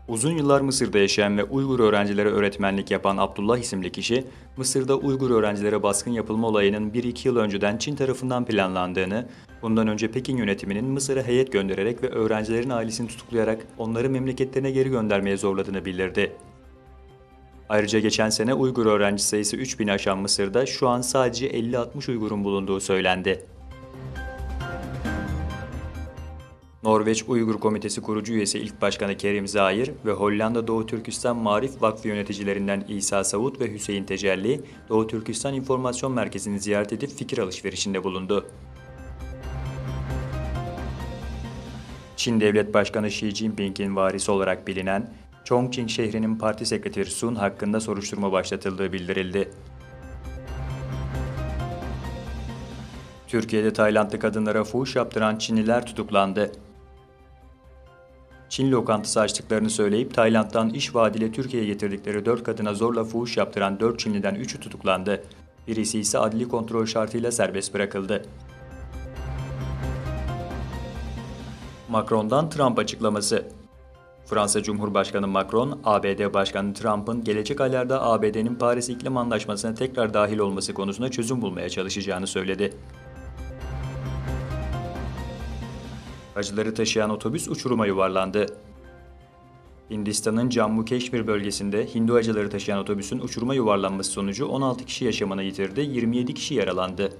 Uzun yıllar Mısır'da yaşayan ve Uygur öğrencilere öğretmenlik yapan Abdullah isimli kişi, Mısır'da Uygur öğrencilere baskın yapılma olayının 1-2 yıl önceden Çin tarafından planlandığını, bundan önce Pekin yönetiminin Mısır'a heyet göndererek ve öğrencilerin ailesini tutuklayarak onları memleketlerine geri göndermeye zorladığını bildirdi. Ayrıca geçen sene Uygur öğrenci sayısı 3000'i aşan Mısır'da şu an sadece 50-60 Uygur'un bulunduğu söylendi. Norveç Uygur Komitesi kurucu üyesi ilk başkanı Kerim Zahir ve Hollanda Doğu Türkistan Maarif Vakfı yöneticilerinden İsa Savut ve Hüseyin Tecelli, Doğu Türkistan İnformasyon Merkezi'ni ziyaret edip fikir alışverişinde bulundu. Çin Devlet Başkanı Xi Jinping'in varisi olarak bilinen Chongqing şehrinin parti sekreteri Sun hakkında soruşturma başlatıldığı bildirildi. Türkiye'de Taylandlı kadınlara fuhuş yaptıran Çinliler tutuklandı. Çin lokantası açtıklarını söyleyip Tayland'dan iş vaadiyle Türkiye'ye getirdikleri 4 kadına zorla fuhuş yaptıran 4 Çinliden 3'ü tutuklandı. Birisi ise adli kontrol şartıyla serbest bırakıldı. Macron'dan Trump açıklaması. Fransa Cumhurbaşkanı Macron, ABD Başkanı Trump'ın gelecek aylarda ABD'nin Paris İklim Anlaşması'na tekrar dahil olması konusunda çözüm bulmaya çalışacağını söyledi. Hacıları taşıyan otobüs uçuruma yuvarlandı. Hindistan'ın Cammu Keşmir bölgesinde Hindu hacıları taşıyan otobüsün uçuruma yuvarlanması sonucu 16 kişi yaşamını yitirdi, 27 kişi yaralandı.